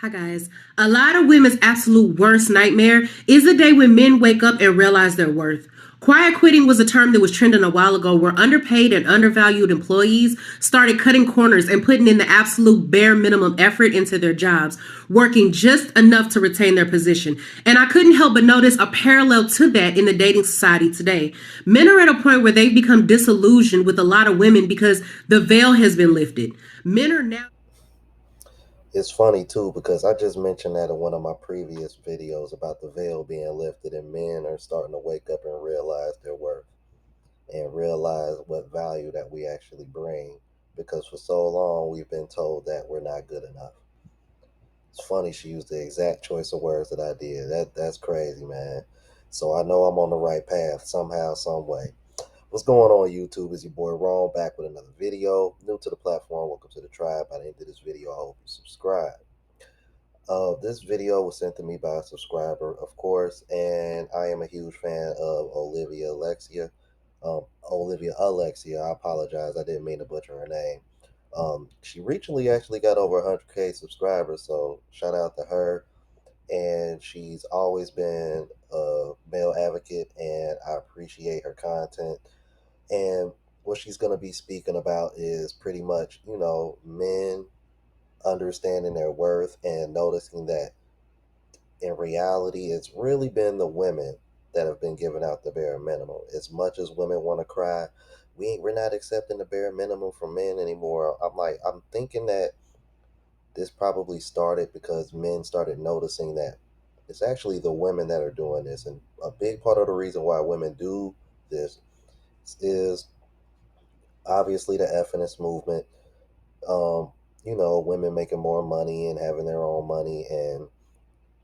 Hi, guys. A lot of women's absolute worst nightmare is the day when men wake up and realize their worth. Quiet quitting was a term that was trending a while ago where underpaid and undervalued employees started cutting corners and putting in the absolute bare minimum effort into their jobs, working just enough to retain their position. And I couldn't help but notice a parallel to that in the dating society today. Men are at a point where they've become disillusioned with a lot of women because the veil has been lifted. Men are now It's funny too because I just mentioned that in one of my previous videos about the veil being lifted and men are starting to wake up and realize their worth and realize what value that we actually bring because for so long we've been told that we're not good enough. It's funny she used the exact choice of words that I did. That's crazy, man. So I know I'm on the right path somehow, some way. What's going on, YouTube? Is your boy Ron back with another video. New to the platform, welcome to the tribe. By the end of this video, I hope you subscribe. This video was sent to me by a subscriber, of course, and I am a huge fan of Olivia Alexia. I apologize, I didn't mean to butcher her name. She recently actually got over 100K subscribers, so shout out to her. And she's always been a male advocate, and I appreciate her content. And what she's going to be speaking about is pretty much, men understanding their worth and noticing that in reality, it's really been the women that have been giving out the bare minimum. As much as women want to cry, we're not accepting the bare minimum from men anymore. I'm thinking that this probably started because men started noticing that it's actually the women that are doing this, and a big part of the reason why women do this is obviously the feminist movement. Um, women making more money and having their own money, and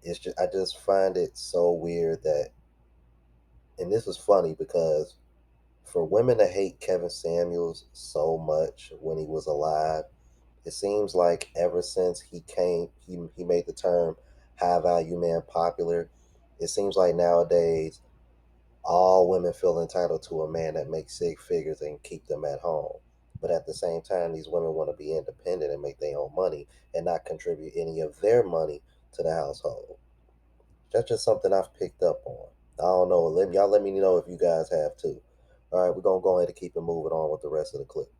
I just find it so weird that, and this is funny because for women to hate Kevin Samuels so much when he was alive, it seems like ever since he made the term high value man popular, it seems like nowadays all women feel entitled to a man that makes six figures and keep them at home. But at the same time, these women want to be independent and make their own money and not contribute any of their money to the household. That's just something I've picked up on. I don't know. Y'all let me know if you guys have too. All right, we're gonna go ahead and keep it moving on with the rest of the clip.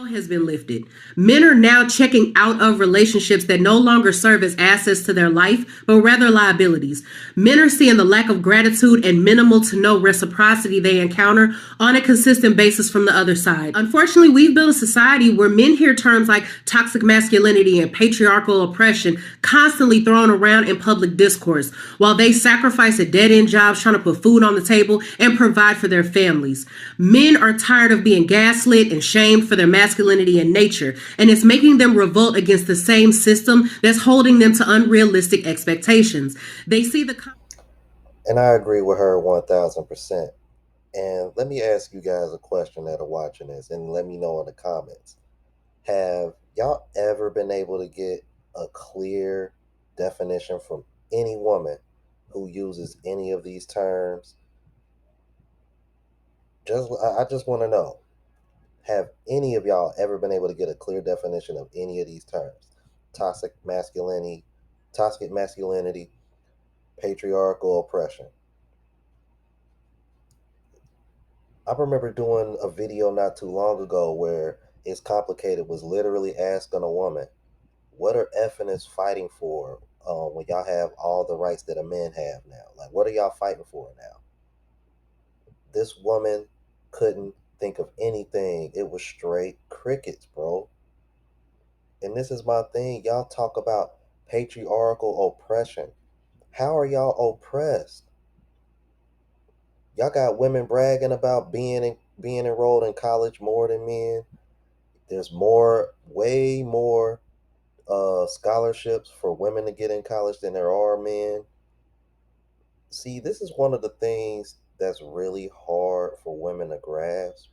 has been lifted. Men are now checking out of relationships that no longer serve as assets to their life, but rather liabilities. Men are seeing the lack of gratitude and minimal to no reciprocity they encounter on a consistent basis from the other side. Unfortunately, we've built a society where men hear terms like toxic masculinity and patriarchal oppression constantly thrown around in public discourse, while they sacrifice at dead end jobs trying to put food on the table and provide for their families. Men are tired of being gaslit and shamed for their masculinity and nature, and it's making them revolt against the same system that's holding them to unrealistic expectations. They see the And I agree with her 1000%. And let me ask you guys a question that are watching this, and let me know in the comments. Have y'all ever been able to get a clear definition from any woman who uses any of these terms? I just want to know. Have any of y'all ever been able to get a clear definition of any of these terms? Toxic masculinity, toxic masculinity, patriarchal oppression. I remember doing a video not too long ago where It's Complicated was literally asking a woman, what are feminists fighting for when y'all have all the rights that a man have now? Like, what are y'all fighting for now? This woman couldn't think of anything. It was straight crickets, bro. And this is my thing. Y'all talk about patriarchal oppression. How are y'all oppressed? Y'all got women bragging about being enrolled in college more than men. There's way more scholarships for women to get in college than there are men. See, this is one of the things that's really hard for women to grasp.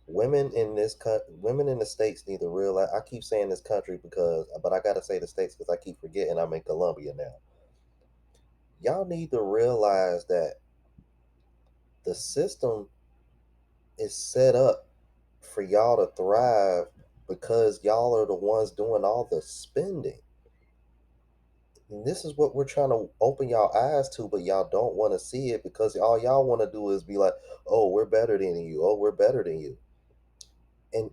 Women in the states need to realize. I keep saying this country but I gotta say the states because I keep forgetting I'm in Colombia now. Y'all need to realize that the system is set up for y'all to thrive because y'all are the ones doing all the spending. And this is what we're trying to open y'all eyes to, but y'all don't want to see it because all y'all want to do is be like, "Oh, we're better than you. Oh, we're better than you." And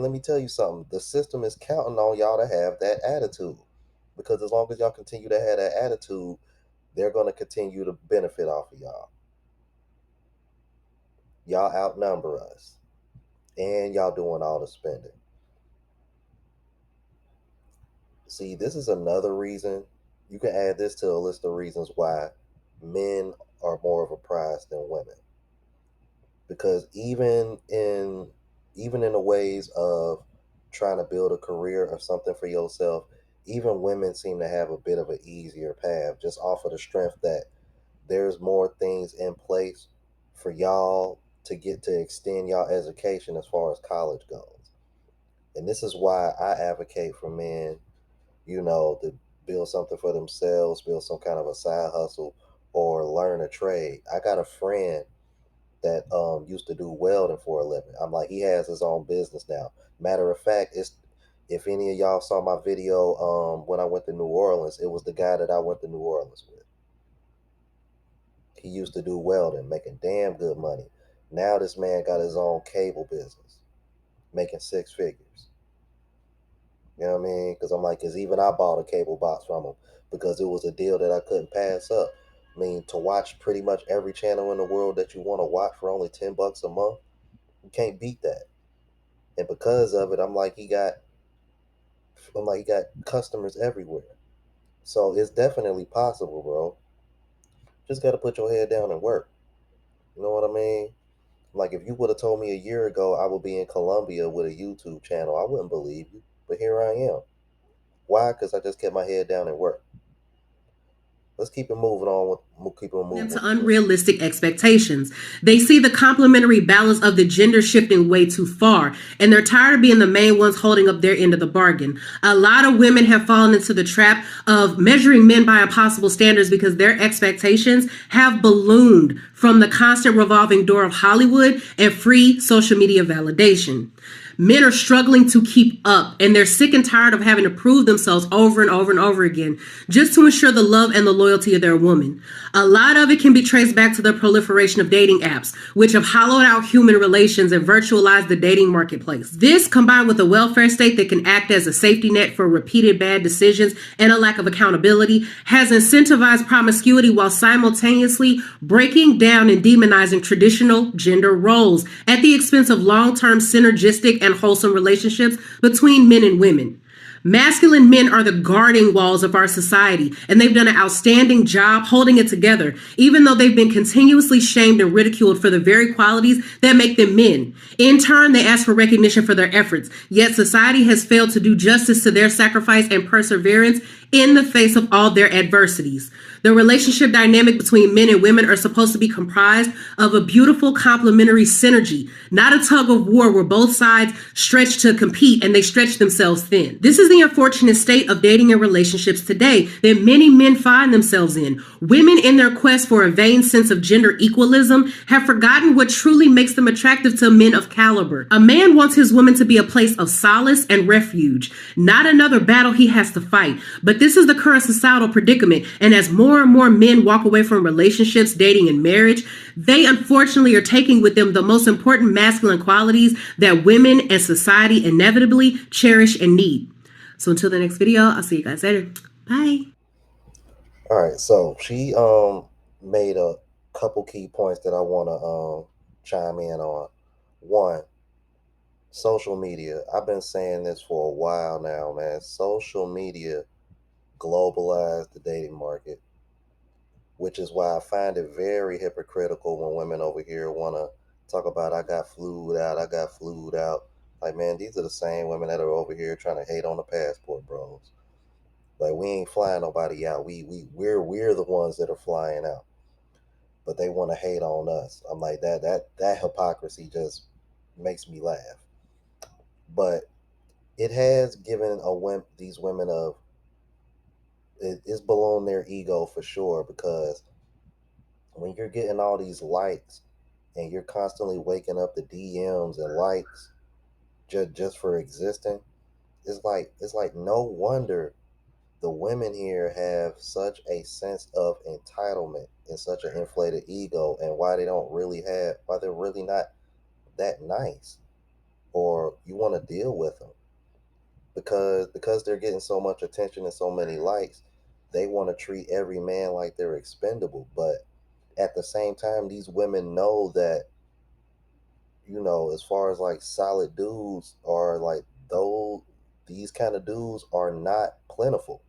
let me tell you something. The system is counting on y'all to have that attitude, because as long as y'all continue to have that attitude, they're going to continue to benefit off of y'all. Y'all outnumber us, and y'all doing all the spending. See, this is another reason. You can add this to a list of reasons why men are more of a prize than women. Because even in the ways of trying to build a career or something for yourself, even women seem to have a bit of an easier path just off of the strength that there's more things in place for y'all to get to extend y'all education as far as college goes. And this is why I advocate for men, to build something for themselves, build some kind of a side hustle, or learn a trade. I got a friend that used to do welding for a living. I'm like, he has his own business now. Matter of fact, it's if any of y'all saw my video when I went to New Orleans, it was the guy that I went to New Orleans with. He used to do welding, making damn good money. Now this man got his own cable business, making six figures. You know what I mean? Because I'm like, because even I bought a cable box from him because it was a deal that I couldn't pass up. I mean, to watch pretty much every channel in the world that you want to watch for only $10 a month, you can't beat that. And because of it, I'm like, he got customers everywhere. So it's definitely possible, bro. Just got to put your head down and work. You know what I mean? Like if you would have told me a year ago I would be in Colombia with a YouTube channel, I wouldn't believe you. But here I am. Why? Because I just kept my head down and worked. Let's keep it moving on keep it Them moving to with the story. unrealistic expectations. They see the complementary balance of the gender shifting way too far, and they're tired of being the main ones holding up their end of the bargain. A lot of women have fallen into the trap of measuring men by impossible standards because their expectations have ballooned from the constant revolving door of Hollywood and free social media validation. Men are struggling to keep up, and they're sick and tired of having to prove themselves over and over and over again just to ensure the love and the loyalty of their woman. A lot of it can be traced back to the proliferation of dating apps, which have hollowed out human relations and virtualized the dating marketplace. This, combined with a welfare state that can act as a safety net for repeated bad decisions and a lack of accountability, has incentivized promiscuity while simultaneously breaking down and demonizing traditional gender roles at the expense of long-term synergistic and wholesome relationships between men and women. Masculine men are the guarding walls of our society, and they've done an outstanding job holding it together, even though they've been continuously shamed and ridiculed for the very qualities that make them men. In turn, they ask for recognition for their efforts, yet society has failed to do justice to their sacrifice and perseverance in the face of all their adversities. The relationship dynamic between men and women are supposed to be comprised of a beautiful complementary synergy, not a tug of war where both sides stretch to compete and they stretch themselves thin. This is the unfortunate state of dating and relationships today that many men find themselves in. Women, in their quest for a vain sense of gender equalism, have forgotten what truly makes them attractive to men of caliber. A man wants his woman to be a place of solace and refuge, not another battle he has to fight. But this is the current societal predicament, and as more and more men walk away from relationships, dating, and marriage, they unfortunately are taking with them the most important masculine qualities that women and society inevitably cherish and need. So until the next video, I'll see you guys later. Bye. All right, so she made a couple key points that I want to chime in on. One, social media. I've been saying this for a while now, man. Social media globalized the dating market, which is why I find it very hypocritical when women over here want to talk about I got flued out. Like, man, these are the same women that are over here trying to hate on the passport bros. Like, we ain't flying nobody out. We're the ones that are flying out, but they want to hate on us. I'm like, that hypocrisy just makes me laugh. But it has given these women it's ballooned their ego for sure, because when you're getting all these likes and you're constantly waking up the DMs and likes just for existing, it's like no wonder The women here have such a sense of entitlement and such an inflated ego, and why they're really not that nice, or you want to deal with them because they're getting so much attention and so many likes. They want to treat every man like they're expendable, but at the same time, these women know that, as far as like solid dudes are like, though these kind of dudes are not plentiful,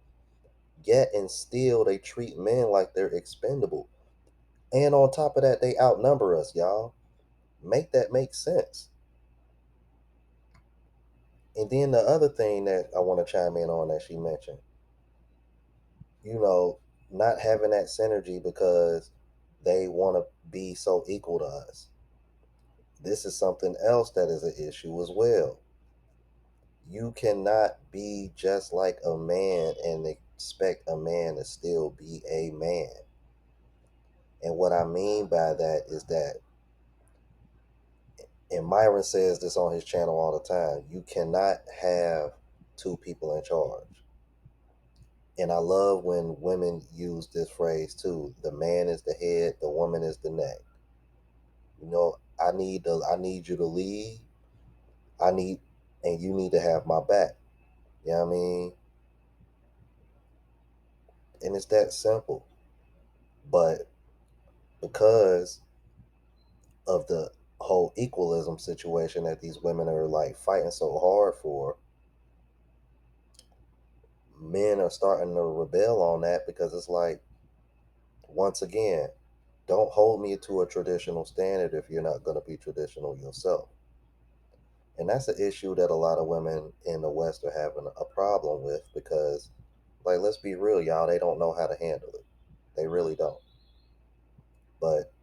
yet and still they treat men like they're expendable. And on top of that, they outnumber us, y'all. Make that make sense. And then the other thing that I want to chime in on that she mentioned, you know, not having that synergy because they want to be so equal to us. This is something else that is an issue as well. You cannot be just like a man and expect a man to still be a man. And what I mean by that is that, and Myron says this on his channel all the time, you cannot have two people in charge. And I love when women use this phrase too. The man is the head, the woman is the neck. I need you to lead. I need and you need to have my back. You know what I mean? And it's that simple. But because of the whole equalism situation that these women are like fighting so hard for, men are starting to rebel on that because it's like, once again, don't hold me to a traditional standard if you're not going to be traditional yourself. And that's an issue that a lot of women in the West are having a problem with because, like, let's be real, y'all, they don't know how to handle it. They really don't. But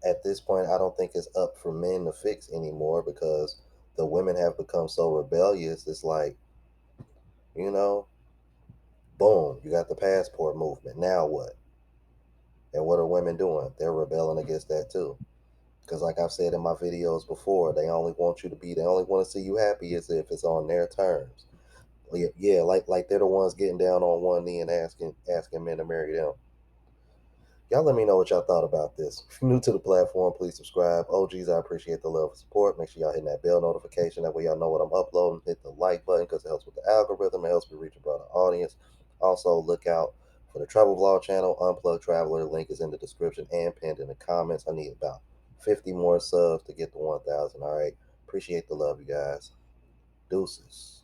at this point, I don't think it's up for men to fix anymore because the women have become so rebellious. It's like, you know, boom, you got the passport movement. Now what? And what are women doing? They're rebelling against that too. Because, like I've said in my videos before, they only want to see you happy as if it's on their terms. Yeah, like they're the ones getting down on one knee and asking men to marry them. Y'all let me know what y'all thought about this. If you're new to the platform, please subscribe. OGs, I appreciate the love and support. Make sure y'all hitting that bell notification. That way y'all know what I'm uploading. Hit the like button because it helps with the algorithm. It helps me reach a broader audience. Also, look out for the travel vlog channel, Unplugged Traveler. The link is in the description and pinned in the comments. I need about 50 more subs to get to 1,000. All right. Appreciate the love, you guys. Deuces.